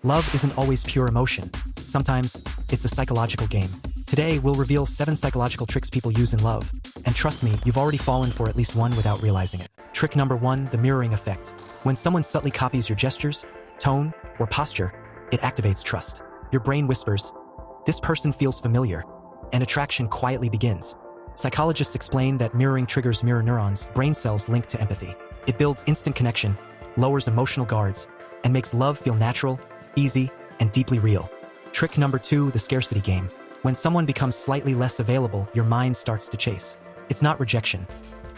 Love isn't always pure emotion. Sometimes, it's a psychological game. Today, we'll reveal 7 psychological tricks people use in love. And trust me, you've already fallen for at least one without realizing it. Trick number 1, the mirroring effect. When someone subtly copies your gestures, tone, or posture, it activates trust. Your brain whispers, "This person feels familiar," and attraction quietly begins. Psychologists explain that mirroring triggers mirror neurons, brain cells linked to empathy. It builds instant connection, lowers emotional guards, and makes love feel natural, easy, and deeply real. Trick number 2, the scarcity game. When someone becomes slightly less available, your mind starts to chase. It's not rejection.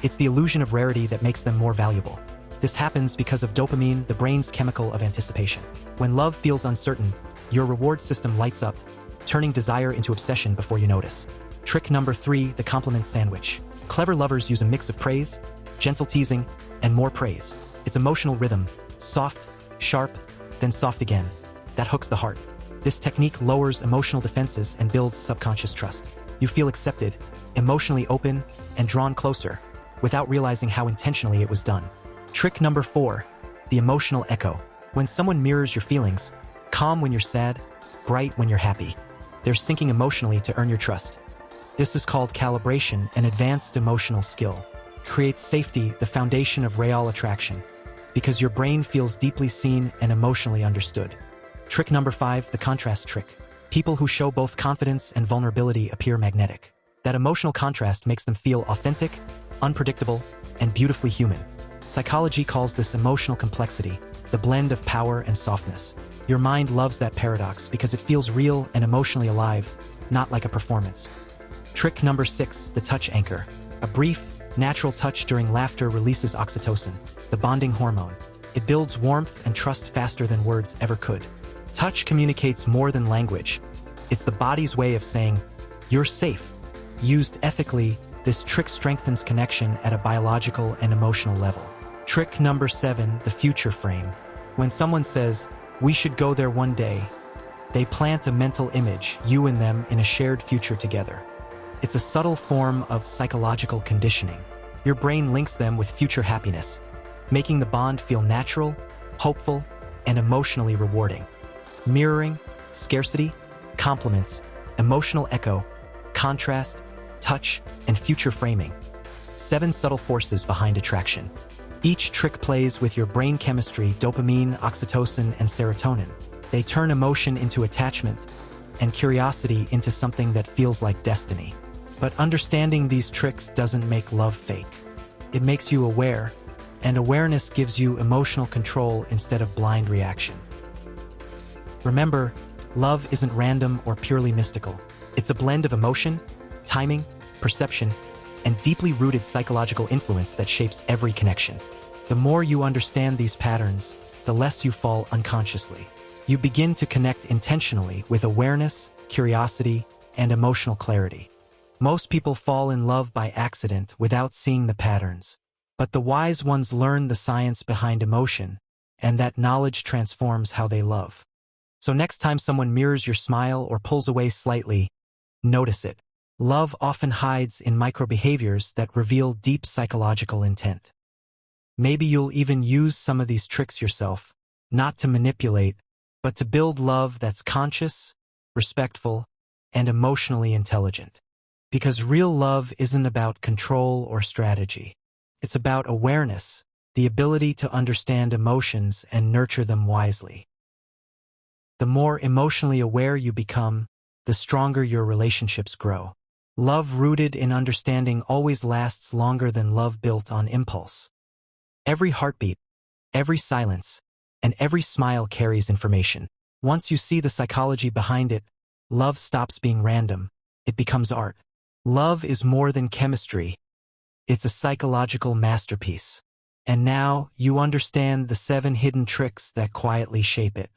It's the illusion of rarity that makes them more valuable. This happens because of dopamine, the brain's chemical of anticipation. When love feels uncertain, your reward system lights up, turning desire into obsession before you notice. Trick number 3, the compliment sandwich. Clever lovers use a mix of praise, gentle teasing, and more praise. It's emotional rhythm, soft, sharp, then soft again. That hooks the heart. This technique lowers emotional defenses and builds subconscious trust. You feel accepted, emotionally open, and drawn closer, without realizing how intentionally it was done. Trick number 4, the emotional echo. When someone mirrors your feelings, calm when you're sad, bright when you're happy, they're syncing emotionally to earn your trust. This is called calibration, an advanced emotional skill. It creates safety, the foundation of real attraction, because your brain feels deeply seen and emotionally understood. Trick number 5, the contrast trick. People who show both confidence and vulnerability appear magnetic. That emotional contrast makes them feel authentic, unpredictable, and beautifully human. Psychology calls this emotional complexity, the blend of power and softness. Your mind loves that paradox because it feels real and emotionally alive, not like a performance. Trick number 6, the touch anchor. A brief, natural touch during laughter releases oxytocin, the bonding hormone. It builds warmth and trust faster than words ever could. Touch communicates more than language. It's the body's way of saying, "You're safe." Used ethically, this trick strengthens connection at a biological and emotional level. Trick number 7, the future frame. When someone says, "We should go there one day," they plant a mental image, you and them, in a shared future together. It's a subtle form of psychological conditioning. Your brain links them with future happiness, making the bond feel natural, hopeful, and emotionally rewarding. Mirroring, scarcity, compliments, emotional echo, contrast, touch, and future framing. 7 subtle forces behind attraction. Each trick plays with your brain chemistry, dopamine, oxytocin, and serotonin. They turn emotion into attachment and curiosity into something that feels like destiny. But understanding these tricks doesn't make love fake. It makes you aware, and awareness gives you emotional control instead of blind reaction. Remember, love isn't random or purely mystical. It's a blend of emotion, timing, perception, and deeply rooted psychological influence that shapes every connection. The more you understand these patterns, the less you fall unconsciously. You begin to connect intentionally with awareness, curiosity, and emotional clarity. Most people fall in love by accident without seeing the patterns. But the wise ones learn the science behind emotion, and that knowledge transforms how they love. So next time someone mirrors your smile or pulls away slightly, notice it. Love often hides in micro-behaviors that reveal deep psychological intent. Maybe you'll even use some of these tricks yourself, not to manipulate, but to build love that's conscious, respectful, and emotionally intelligent. Because real love isn't about control or strategy. It's about awareness, the ability to understand emotions and nurture them wisely. The more emotionally aware you become, the stronger your relationships grow. Love rooted in understanding always lasts longer than love built on impulse. Every heartbeat, every silence, and every smile carries information. Once you see the psychology behind it, love stops being random. It becomes art. Love is more than chemistry. It's a psychological masterpiece. And now you understand the 7 hidden tricks that quietly shape it.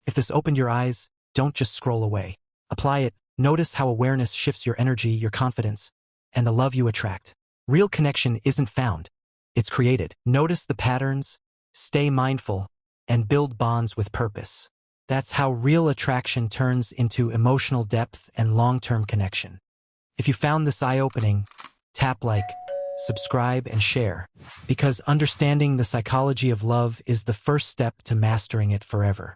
If this opened your eyes, don't just scroll away. Apply it. Notice how awareness shifts your energy, your confidence, and the love you attract. Real connection isn't found. It's created. Notice the patterns, stay mindful, and build bonds with purpose. That's how real attraction turns into emotional depth and long-term connection. If you found this eye-opening, tap like, subscribe, and share, because understanding the psychology of love is the first step to mastering it forever.